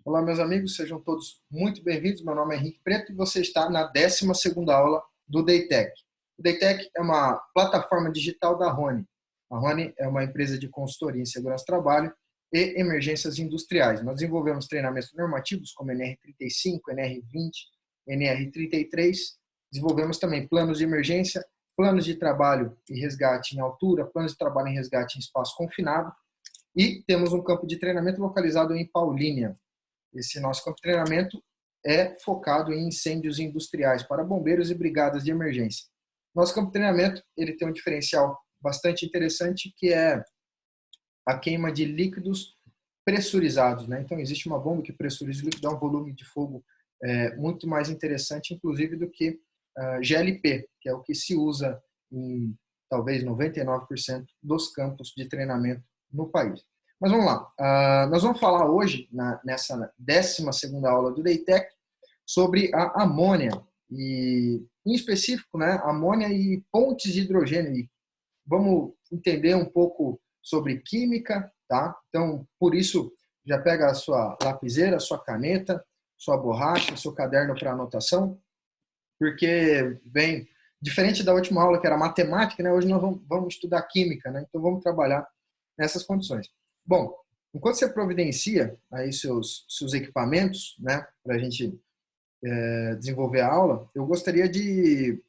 Olá, meus amigos, sejam todos muito bem-vindos. Meu nome é Henrique Preto e você está na 12ª aula do Daytech. O Daytech é uma plataforma digital da Rony. A Rony é uma empresa de consultoria em segurança do trabalho e emergências industriais. Nós desenvolvemos treinamentos normativos como NR35, NR20, NR33. Desenvolvemos também planos de emergência, planos de trabalho e resgate em altura, planos de trabalho em resgate em espaço confinado. E temos um campo de treinamento localizado em Paulínia. Esse nosso campo de treinamento é focado em incêndios industriais para bombeiros e brigadas de emergência. Nosso campo de treinamento ele tem um diferencial bastante interessante, que é a queima de líquidos pressurizados, né? Então, existe uma bomba que pressuriza o líquido, dá um volume de fogo muito mais interessante, inclusive, do que GLP, que é o que se usa em talvez 99% dos campos de treinamento no país. Mas vamos lá. Nós vamos falar hoje, nessa 12ª aula do Daytech, sobre a amônia, e em específico, né, amônia e pontes de hidrogênio. E vamos entender um pouco sobre química, tá? Então, por isso, já pega a sua lapiseira, a sua caneta, sua borracha, seu caderno para anotação, porque vem, diferente da última aula que era matemática, né? Hoje nós vamos estudar química, né? Então vamos trabalhar nessas condições. Bom, enquanto você providencia aí seus equipamentos, né, para a gente desenvolver a aula, eu gostaria de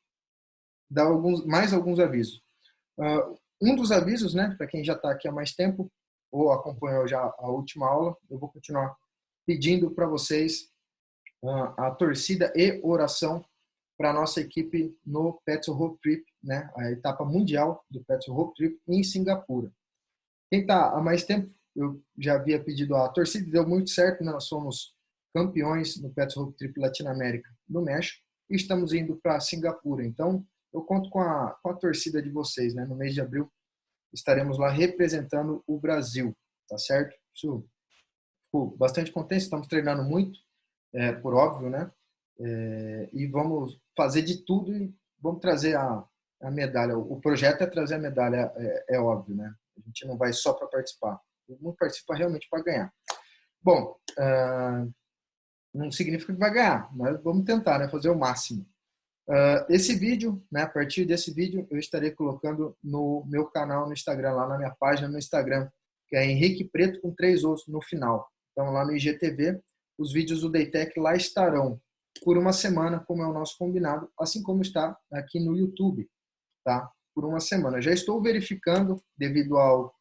dar mais alguns avisos. Um dos avisos, né, para quem já está aqui há mais tempo ou acompanhou já a última aula, eu vou continuar pedindo para vocês a torcida e oração para a nossa equipe no Petrol Road Trip, né, a etapa mundial do Petrol Road Trip em Singapura. Quem está há mais tempo, eu já havia pedido a torcida, deu muito certo, né? Nós somos campeões no Petrol Road Trip Latinoamérica no México e estamos indo para Singapura. Então, eu conto com a torcida de vocês, né? No mês de abril estaremos lá representando o Brasil, tá certo? Isso, fico bastante contente, estamos treinando muito, por óbvio, né? E vamos fazer de tudo e vamos trazer a medalha. O projeto é trazer a medalha, é óbvio, né? A gente não vai só para participar, todo mundo participa realmente para ganhar. Bom, não significa que vai ganhar, mas vamos tentar, né? Fazer o máximo. Esse vídeo, né, a partir desse vídeo, eu estarei colocando no meu canal no Instagram, lá na minha página no Instagram, que é Henrique Preto com 3 Os no final. Então, lá no IGTV, os vídeos do Daytech lá estarão por uma semana, como é o nosso combinado, assim como está aqui no YouTube, tá? Por uma semana. Já estou verificando, devido a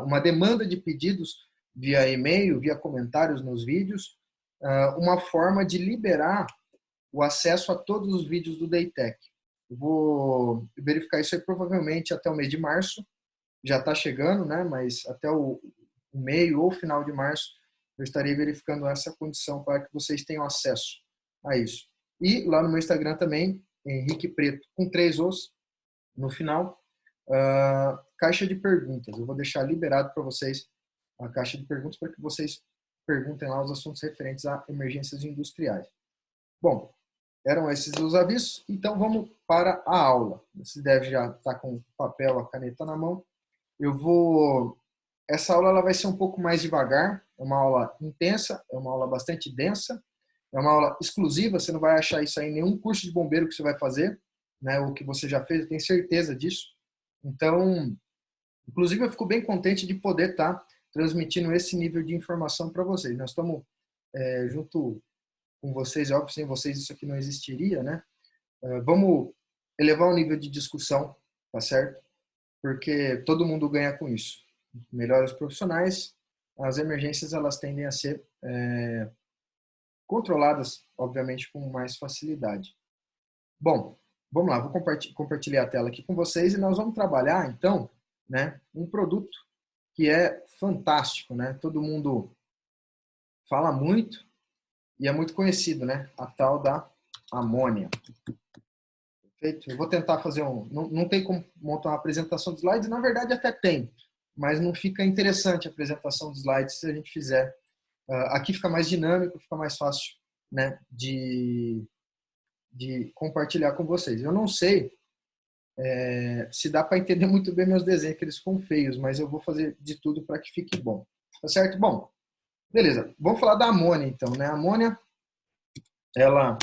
uma demanda de pedidos via e-mail, via comentários nos vídeos, uma forma de liberar o acesso a todos os vídeos do Daytech. Eu vou verificar isso aí provavelmente até o mês de março, já está chegando, né? Mas até o meio ou final de março eu estarei verificando essa condição para que vocês tenham acesso a isso. E lá no meu Instagram também, Henrique Preto, com 3 Os no final, caixa de perguntas. Eu vou deixar liberado para vocês a caixa de perguntas para que vocês perguntem lá os assuntos referentes a emergências industriais. Bom, eram esses os avisos, então vamos para a aula. Você deve já estar com o papel, a caneta na mão. Essa aula ela vai ser um pouco mais devagar, é uma aula intensa, é uma aula bastante densa, é uma aula exclusiva, você não vai achar isso aí em nenhum curso de bombeiro que você vai fazer, né, o que você já fez, eu tenho certeza disso. Então, inclusive eu fico bem contente de poder estar transmitindo esse nível de informação para vocês. Nós estamos junto com vocês, é óbvio, sem vocês isso aqui não existiria, né? Vamos elevar o nível de discussão, tá certo? Porque todo mundo ganha com isso. Melhores profissionais, as emergências elas tendem a ser controladas, obviamente, com mais facilidade. Bom, vamos lá, vou compartilhar a tela aqui com vocês e nós vamos trabalhar, então, né, um produto que é fantástico, né? Todo mundo fala muito e é muito conhecido, né? A tal da amônia. Perfeito? Eu vou tentar fazer não tem como montar uma apresentação de slides, na verdade até tem, mas não fica interessante a apresentação de slides se a gente fizer. Aqui fica mais dinâmico, fica mais fácil, né, de compartilhar com vocês. Eu não sei se dá para entender muito bem meus desenhos, que eles ficam feios, mas eu vou fazer de tudo para que fique bom. Tá certo? Bom, Beleza, vamos falar da amônia então, né? A amônia, ela,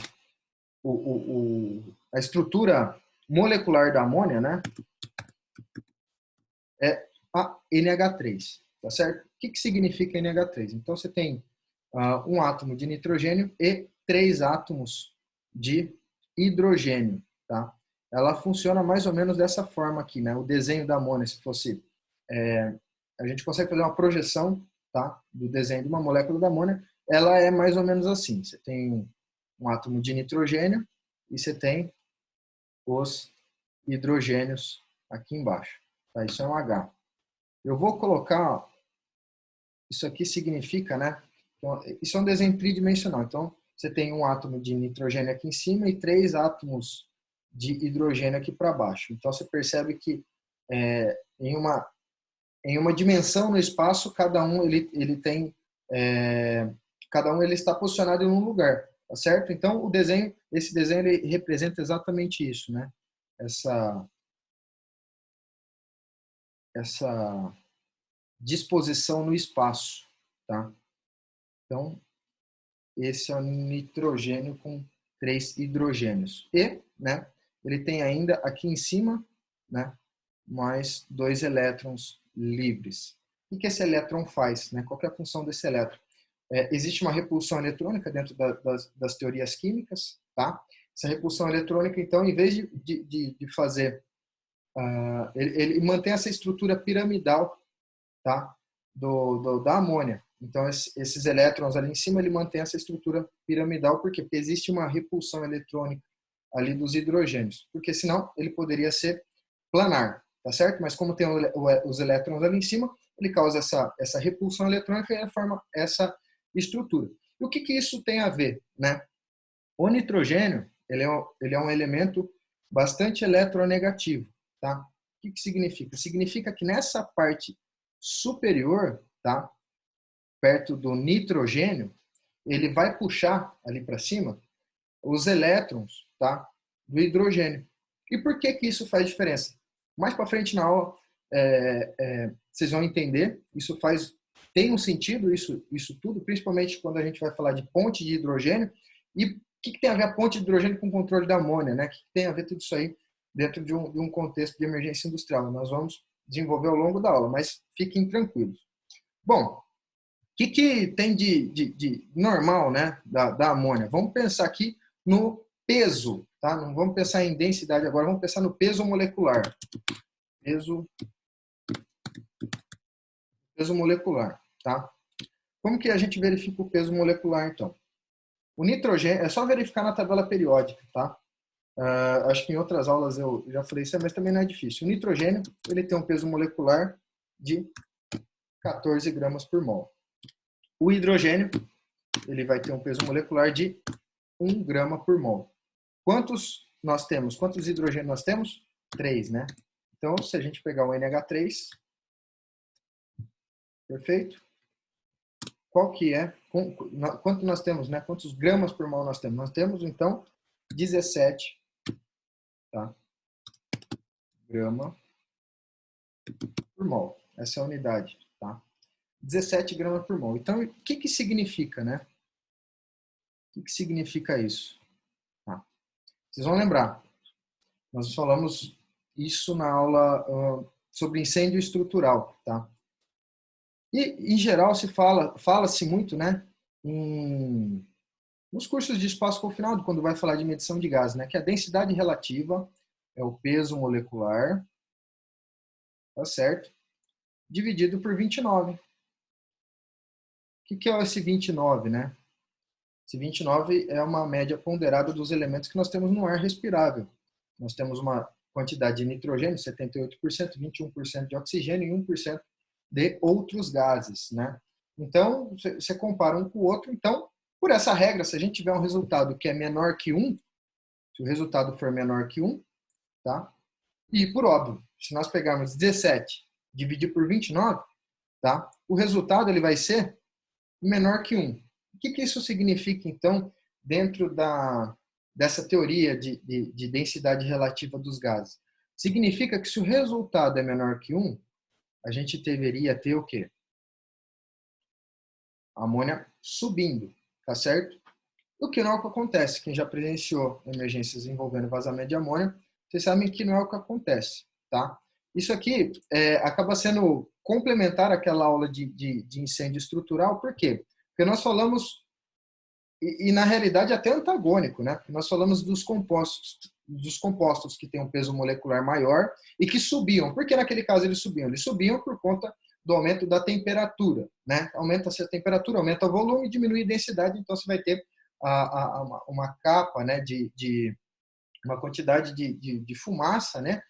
a estrutura molecular da amônia, né, é a NH3, tá certo? O que significa NH3? Então você tem um átomo de nitrogênio e 3 átomos de hidrogênio, tá? Ela funciona mais ou menos dessa forma aqui, né? O desenho da amônia, se fosse... a gente consegue fazer uma projeção, tá, do desenho de uma molécula da amônia, ela é mais ou menos assim. Você tem um átomo de nitrogênio e você tem os hidrogênios aqui embaixo. Tá? Isso é um H. Eu vou colocar, isso aqui significa, né? Então, isso é um desenho tridimensional. Então, você tem um átomo de nitrogênio aqui em cima e 3 átomos de hidrogênio aqui para baixo. Então, você percebe que em uma dimensão no espaço, cada um ele tem, cada um ele está posicionado em um lugar, tá certo? Então, o desenho, esse desenho ele representa exatamente isso, né? Essa disposição no espaço, tá? Então, esse é o nitrogênio com 3 hidrogênios. E, né, ele tem ainda aqui em cima, né, mais 2 elétrons livres. O que esse elétron faz? Né? Qual é a função desse elétron? Existe uma repulsão eletrônica dentro das teorias químicas, tá? Essa repulsão eletrônica, então, em vez de fazer... ele mantém essa estrutura piramidal, tá? Da amônia. Então, esses elétrons ali em cima, ele mantém essa estrutura piramidal, por quê? Porque existe uma repulsão eletrônica ali dos hidrogênios, porque senão ele poderia ser planar, tá certo? Mas como tem os elétrons ali em cima, ele causa essa repulsão eletrônica e forma essa estrutura. E o que isso tem a ver, né? O nitrogênio, ele é um elemento bastante eletronegativo, tá? O que significa? Significa que nessa parte superior, tá? Perto do nitrogênio, ele vai puxar ali para cima os elétrons, tá? Do hidrogênio. E por que isso faz diferença? Mais para frente na aula, vocês vão entender. Isso tem um sentido, isso tudo, principalmente quando a gente vai falar de ponte de hidrogênio. E o que tem a ver a ponte de hidrogênio com o controle da amônia, né? O que tem a ver tudo isso aí dentro de um contexto de emergência industrial? Nós vamos desenvolver ao longo da aula, mas fiquem tranquilos. Bom, o que tem de normal, né, da amônia? Vamos pensar aqui no peso, tá? Não vamos pensar em densidade agora, vamos pensar no peso molecular. Peso molecular, tá? Como que a gente verifica o peso molecular, então? O nitrogênio, é só verificar na tabela periódica, tá? Acho que em outras aulas eu já falei isso, mas também não é difícil. O nitrogênio, ele tem um peso molecular de 14 gramas por mol. O hidrogênio, ele vai ter um peso molecular de 1 grama por mol. Quantos nós temos? Quantos hidrogênios nós temos? 3, né? Então, se a gente pegar o NH3, perfeito? Qual que é? Quanto nós temos, né? Quantos gramas por mol nós temos? Nós temos, então, 17, tá? Grama por mol. Essa é a unidade, tá? 17 gramas por mol. Então, o que significa, né? O que significa isso? Tá. Vocês vão lembrar. Nós falamos isso na aula sobre incêndio estrutural, tá? E, em geral, fala-se muito, né, nos cursos de espaço confinado, quando vai falar de medição de gases, né, que a densidade relativa é o peso molecular, tá certo? Dividido por 29. O que é esse 29, né? Esse 29 é uma média ponderada dos elementos que nós temos no ar respirável. Nós temos uma quantidade de nitrogênio, 78%, 21% de oxigênio e 1% de outros gases, né? Então, você compara um com o outro. Então, por essa regra, se a gente tiver um resultado que é menor que 1, se o resultado for menor que 1, tá? E, por óbvio, se nós pegarmos 17 dividir por 29, tá? O resultado ele vai ser menor que 1. O que isso significa, então, dentro dessa teoria de densidade relativa dos gases? Significa que se o resultado é menor que 1, a gente deveria ter o quê? A amônia subindo, tá certo? O que não é o que acontece. Quem já presenciou emergências envolvendo vazamento de amônia, vocês sabem que não é o que acontece, tá? Isso aqui acaba sendo complementar àquela aula de incêndio estrutural, por quê? Porque nós falamos, e na realidade até antagônico, né? Porque nós falamos dos compostos que têm um peso molecular maior e que subiam. Por que naquele caso eles subiam? Eles subiam por conta do aumento da temperatura, né? Aumenta-se a temperatura, aumenta o volume, diminui a densidade, então você vai ter uma capa, né, de uma quantidade de fumaça, né,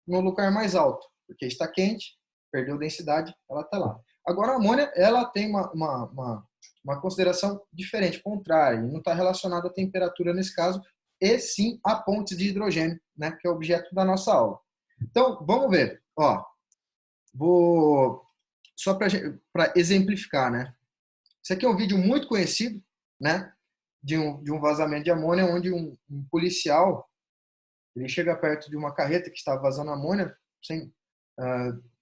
no lugar mais alto, porque está quente, perdeu densidade, ela está lá. Agora, a amônia, ela tem uma consideração diferente, contrária, não está relacionada à temperatura nesse caso, e sim a pontes de hidrogênio, né, que é o objeto da nossa aula. Então, vamos ver. Ó, só para exemplificar, né? Esse aqui é um vídeo muito conhecido, né, de um vazamento de amônia, onde um policial ele chega perto de uma carreta que estava vazando amônia,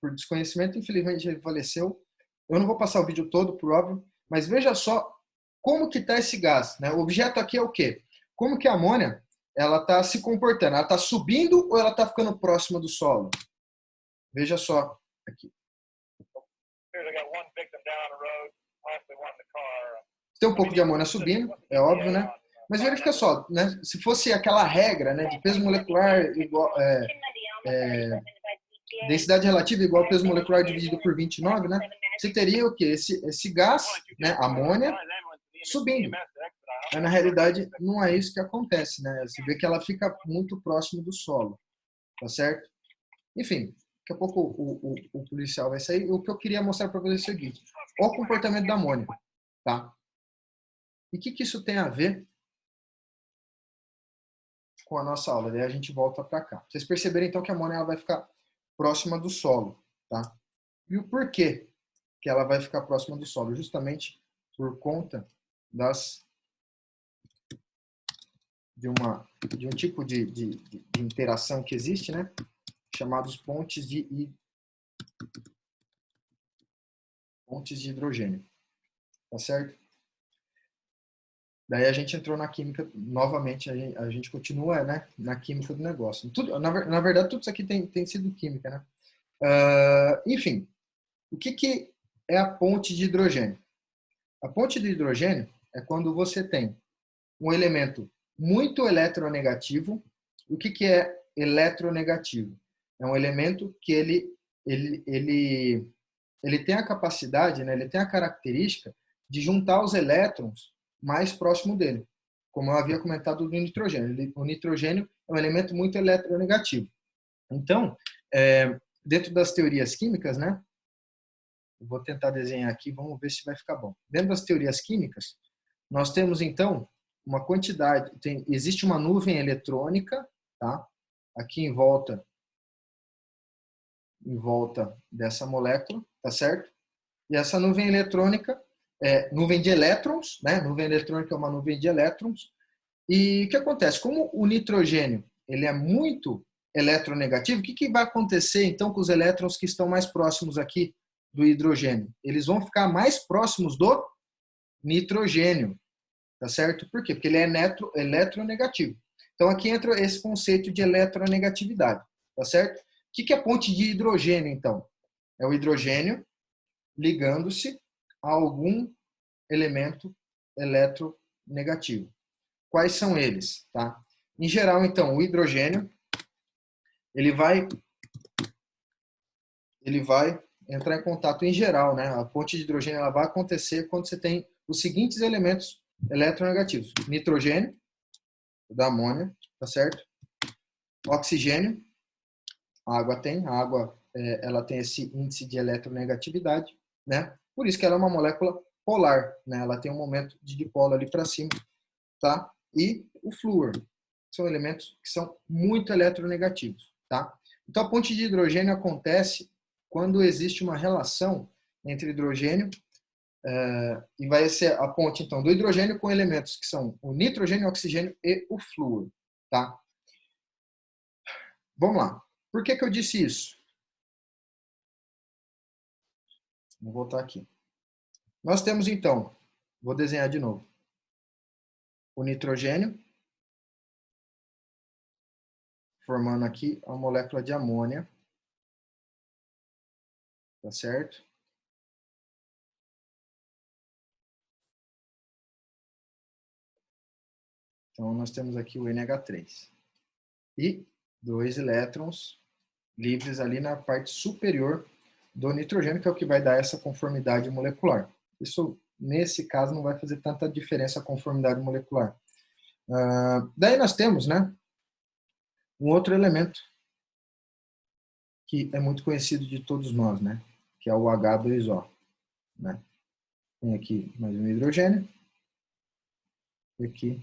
por desconhecimento, infelizmente ele faleceu. Eu não vou passar o vídeo todo, por óbvio, mas veja só como que está esse gás, né? O objeto aqui é o quê? Como que a amônia ela está se comportando? Ela está subindo ou ela está ficando próxima do solo? Veja só aqui. Tem um pouco de amônia subindo, é óbvio, né? Mas verifica só, né? Se fosse aquela regra, né, de peso molecular igual, densidade relativa igual peso molecular dividido por 29, né? Você teria o quê? Esse gás, né, amônia, subindo. Mas, na realidade, não é isso que acontece, né? Você vê que ela fica muito próximo do solo, tá certo? Enfim, daqui a pouco o policial vai sair. O que eu queria mostrar para vocês é o seguinte: olha o comportamento da amônia, tá? E o que isso tem a ver com a nossa aula? Daí a gente volta para cá. Vocês perceberem, então, que a amônia ela vai ficar próxima do solo, tá? E o porquê que ela vai ficar próxima do solo? Justamente por conta de um tipo de interação que existe, né? Chamados pontes de hidrogênio, tá certo? Daí a gente entrou na química novamente, a gente continua, né, na química do negócio. Tudo, na verdade, tudo isso aqui tem sido química, né? Enfim, o que é a ponte de hidrogênio? A ponte de hidrogênio é quando você tem um elemento muito eletronegativo. O que é eletronegativo? É um elemento que ele tem a capacidade, né, ele tem a característica de juntar os elétrons mais próximo dele, como eu havia comentado do nitrogênio. O nitrogênio é um elemento muito eletronegativo. Então, dentro das teorias químicas, né, eu vou tentar desenhar aqui, vamos ver se vai ficar bom. Dentro das teorias químicas, nós temos, então, uma quantidade, existe uma nuvem eletrônica, tá? Aqui em volta dessa molécula, tá certo? E essa nuvem eletrônica é nuvem de elétrons, né? Nuvem eletrônica é uma nuvem de elétrons. E o que acontece? Como o nitrogênio ele é muito eletronegativo, o que vai acontecer então com os elétrons que estão mais próximos aqui do hidrogênio? Eles vão ficar mais próximos do nitrogênio, tá certo? Por quê? Porque ele é eletronegativo. Então aqui entra esse conceito de eletronegatividade, tá certo? O que é ponte de hidrogênio então? É o hidrogênio ligando-se a algum elemento eletronegativo. Quais são eles? Tá? Em geral, então, o hidrogênio ele vai entrar em contato em geral, né? A ponte de hidrogênio ela vai acontecer quando você tem os seguintes elementos eletronegativos: nitrogênio, da amônia, tá certo? Oxigênio, a água ela tem esse índice de eletronegatividade, né? Por isso que ela é uma molécula polar, né? Ela tem um momento de dipolo ali para cima, tá? E o flúor, são elementos que são muito eletronegativos, tá? Então a ponte de hidrogênio acontece quando existe uma relação entre hidrogênio e vai ser a ponte então do hidrogênio com elementos que são o nitrogênio, o oxigênio e o flúor, tá? Vamos lá. Por que eu disse isso? Vou voltar aqui. Nós temos, então, vou desenhar de novo, o nitrogênio, formando aqui a molécula de amônia, tá certo? Então, nós temos aqui o NH3. E 2 elétrons livres ali na parte superior do nitrogênio, que é o que vai dar essa conformidade molecular. Isso, nesse caso, não vai fazer tanta diferença a conformidade molecular. Daí nós temos, né, um outro elemento que é muito conhecido de todos nós, né, que é o H2O. Né? Tem aqui mais um hidrogênio e aqui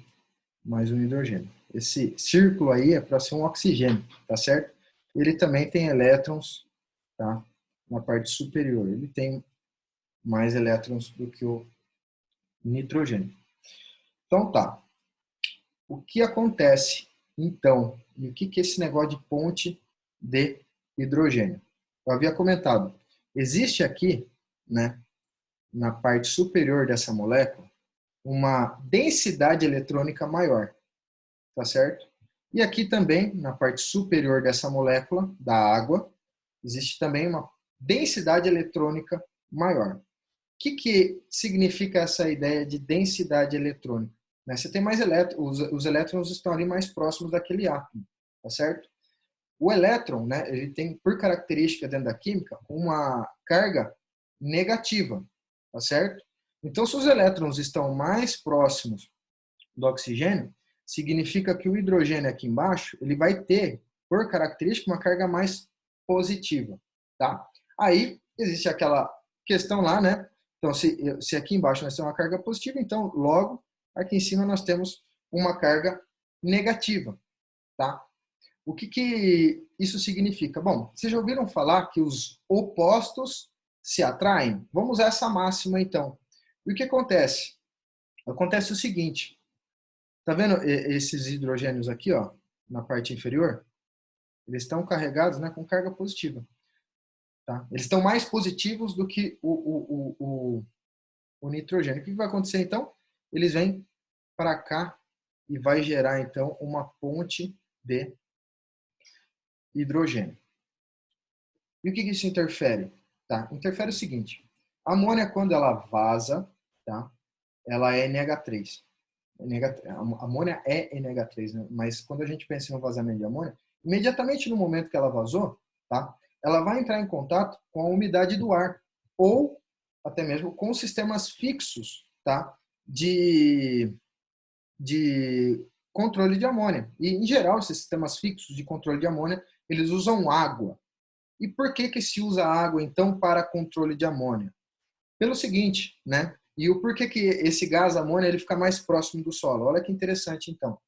mais um hidrogênio. Esse círculo aí é para ser um oxigênio, tá certo? Ele também tem elétrons, tá, na parte superior. Ele tem mais elétrons do que o nitrogênio. Então tá. O que acontece, então, e o que é esse negócio de ponte de hidrogênio? Eu havia comentado, existe aqui, né, na parte superior dessa molécula, uma densidade eletrônica maior, tá certo? E aqui também, na parte superior dessa molécula, da água, existe também uma densidade eletrônica maior. O que significa essa ideia de densidade eletrônica? Você tem mais elétrons, os elétrons estão ali mais próximos daquele átomo, tá certo? O elétron, né, ele tem, por característica dentro da química, uma carga negativa, tá certo? Então, se os elétrons estão mais próximos do oxigênio, significa que o hidrogênio aqui embaixo, ele vai ter, por característica, uma carga mais positiva, tá? Aí, existe aquela questão lá, né? Então, se aqui embaixo nós temos uma carga positiva, então, logo, aqui em cima nós temos uma carga negativa, tá? O que isso significa? Bom, vocês já ouviram falar que os opostos se atraem? Vamos usar essa máxima, então. E o que acontece? Acontece o seguinte, tá vendo esses hidrogênios aqui, ó, na parte inferior? Eles estão carregados, né, com carga positiva. Tá? Eles estão mais positivos do que o nitrogênio. O que vai acontecer, então? Eles vêm para cá e vai gerar, então, uma ponte de hidrogênio. E o que isso interfere? Tá? Interfere o seguinte, a amônia, quando ela vaza, tá? Ela é NH3. A amônia é NH3, né? Mas quando a gente pensa no vazamento de amônia, imediatamente no momento que ela vazou, tá? Ela vai entrar em contato com a umidade do ar ou até mesmo com sistemas fixos, tá? De controle de amônia. E, em geral, esses sistemas fixos de controle de amônia, eles usam água. E por que se usa água, então, para controle de amônia? Pelo seguinte, né? E o porquê que esse gás amônia ele fica mais próximo do solo? Olha que interessante, então.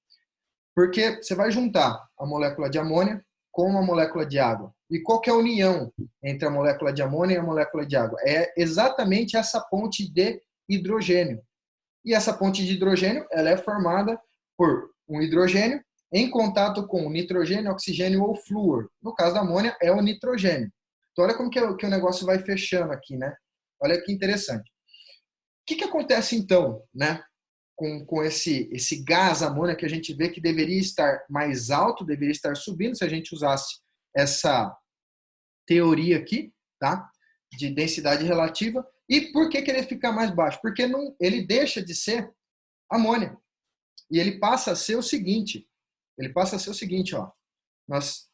Porque você vai juntar a molécula de amônia com uma molécula de água. E qual que é a união entre a molécula de amônia e a molécula de água? É exatamente essa ponte de hidrogênio. E essa ponte de hidrogênio ela é formada por um hidrogênio em contato com nitrogênio, oxigênio ou flúor. No caso da amônia, é o nitrogênio. Então, olha como que o negócio vai fechando aqui, né? Olha que interessante. O que acontece, então, né, com esse gás amônia que a gente vê que deveria estar mais alto, deveria estar subindo se a gente usasse essa teoria aqui, tá? De densidade relativa. E por que ele fica mais baixo? Porque não, ele deixa de ser amônia. E ele passa a ser o seguinte, ó. Nós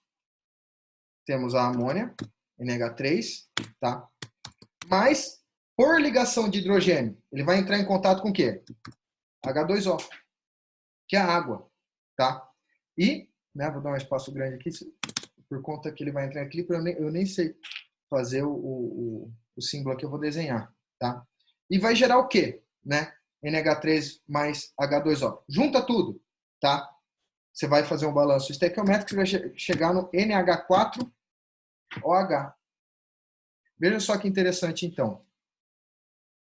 temos a amônia, NH3, tá? Mas, por ligação de hidrogênio, ele vai entrar em contato com o quê? H2O, que é a água, tá? E, né, vou dar um espaço grande aqui, por conta que ele vai entrar em equilíbrio, eu nem sei fazer o símbolo aqui, eu vou desenhar, tá? E vai gerar o quê, né? NH3 mais H2O. Junta tudo, tá? Você vai fazer um balanço estequiométrico, você vai chegar no NH4OH. Veja só que interessante, então.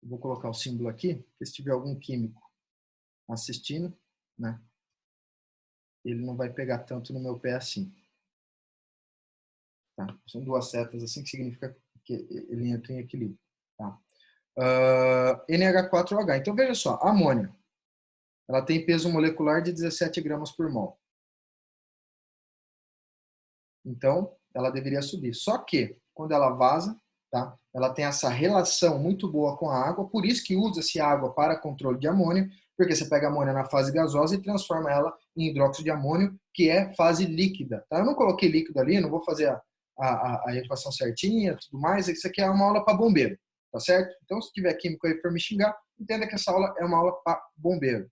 Eu vou colocar o símbolo aqui, porque se tiver algum químico assistindo, né, ele não vai pegar tanto no meu pé assim. Tá? São duas setas assim, que significa que ele entra em equilíbrio. Tá? NH4OH. Então, veja só, a amônia, ela tem peso molecular de 17 gramas por mol. Então, ela deveria subir. Só que, quando ela vaza, tá? Ela tem essa relação muito boa com a água, por isso que usa-se água para controle de amônia, porque você pega a amônia na fase gasosa e transforma ela em hidróxido de amônio, que é fase líquida. Tá? Eu não coloquei líquido ali, não vou fazer a equação certinha, tudo mais. Isso aqui é uma aula para bombeiro, tá certo? Então, se tiver químico aí para me xingar, entenda que essa aula é uma aula para bombeiro.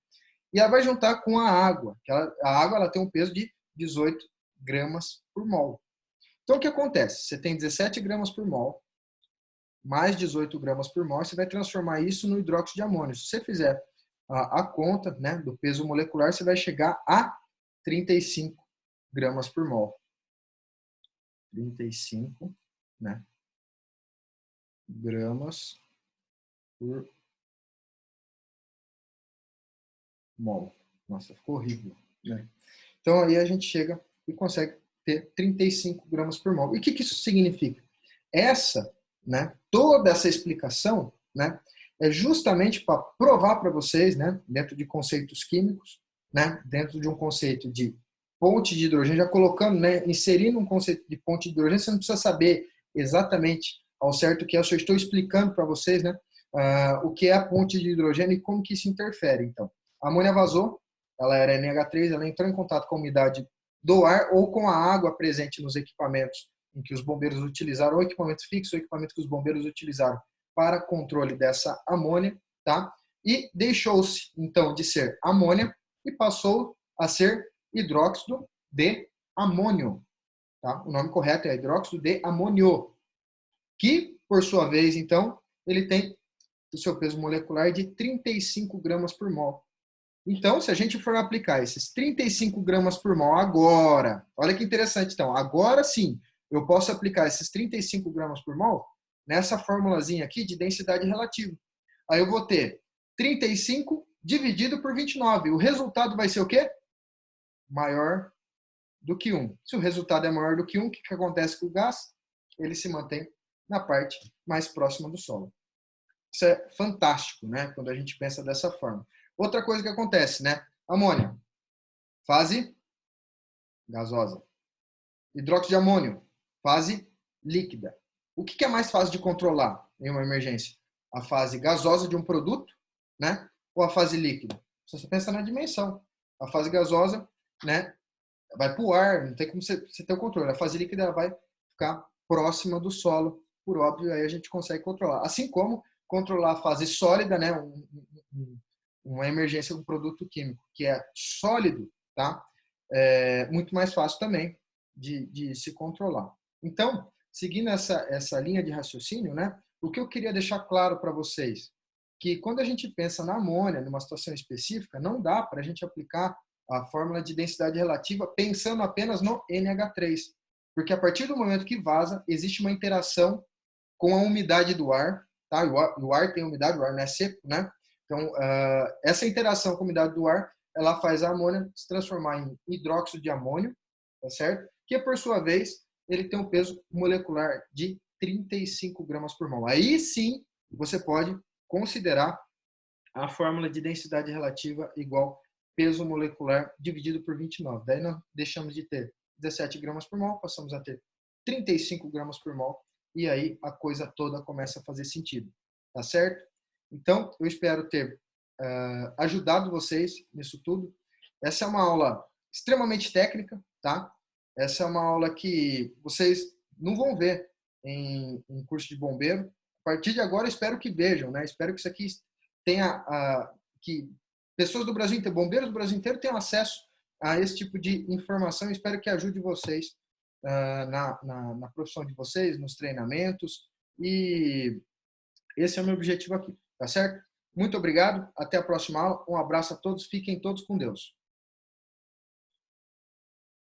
E ela vai juntar com a água, que a água ela tem um peso de 18 gramas por mol. Então, o que acontece? Você tem 17 gramas por mol, mais 18 gramas por mol, você vai transformar isso no hidróxido de amônio. Se você fizer a conta, né, do peso molecular, você vai chegar a 35 gramas por mol. 35, né, gramas por mol. Nossa, ficou horrível, né? Então, aí a gente chega e consegue ter 35 gramas por mol. E o que isso significa? Toda essa explicação, né, é justamente para provar para vocês, né, dentro de conceitos químicos, né, dentro de um conceito de ponte de hidrogênio, já colocando, né, inserindo um conceito de ponte de hidrogênio, você não precisa saber exatamente ao certo o que é, eu só estou explicando para vocês, né, o que é a ponte de hidrogênio e como que isso interfere. Então, a amônia vazou, ela era NH3, ela entrou em contato com a umidade do ar ou com a água presente nos equipamentos em que os bombeiros utilizaram, ou equipamento fixo, ou equipamento que os bombeiros utilizaram para controle dessa amônia, tá? E deixou-se, então, de ser amônia e passou a ser hidróxido de amônio, tá? O nome correto é hidróxido de amônio, que, por sua vez, então, ele tem o seu peso molecular de 35 gramas por mol. Então, se a gente for aplicar esses 35 gramas por mol agora, olha que interessante, então, agora sim, eu posso aplicar esses 35 gramas por mol nessa formulazinha aqui de densidade relativa. Aí eu vou ter 35 dividido por 29. O resultado vai ser o quê? Maior do que 1. Se o resultado é maior do que 1, o que acontece com o gás? Ele se mantém na parte mais próxima do solo. Isso é fantástico, né? Quando a gente pensa dessa forma. Outra coisa que acontece, né? Amônia, fase gasosa. Hidróxido de amônio, fase líquida. O que é mais fácil de controlar em uma emergência? A fase gasosa de um produto, né? Ou a fase líquida? Se você pensa na dimensão. A fase gasosa, né? Vai para o ar, não tem como você ter o controle. A fase líquida ela vai ficar próxima do solo, por óbvio, aí a gente consegue controlar. Assim como controlar a fase sólida, né? Uma emergência de um produto químico que é sólido, tá? É muito mais fácil também de se controlar. Então, seguindo essa linha de raciocínio, né? O que eu queria deixar claro para vocês, que quando a gente pensa na amônia, numa situação específica, não dá para a gente aplicar a fórmula de densidade relativa pensando apenas no NH3, porque a partir do momento que vaza, existe uma interação com a umidade do ar, tá? O ar tem umidade, o ar não é seco, né? Então, essa interação com a umidade do ar, ela faz a amônia se transformar em hidróxido de amônio, tá certo? Que, por sua vez, ele tem um peso molecular de 35 gramas por mol. Aí sim, você pode considerar a fórmula de densidade relativa igual peso molecular dividido por 29. Daí nós deixamos de ter 17 gramas por mol, passamos a ter 35 gramas por mol, e aí a coisa toda começa a fazer sentido, tá certo? Então, eu espero ter ajudado vocês nisso tudo. Essa é uma aula extremamente técnica, tá? Essa é uma aula que vocês não vão ver em curso de bombeiro. A partir de agora, espero que vejam, né? Espero que isso aqui tenha, que pessoas do Brasil inteiro, bombeiros do Brasil inteiro tenham acesso a esse tipo de informação. Espero que ajude vocês na profissão de vocês, nos treinamentos. E esse é o meu objetivo aqui, tá certo? Muito obrigado, até a próxima aula. Um abraço a todos, fiquem todos com Deus.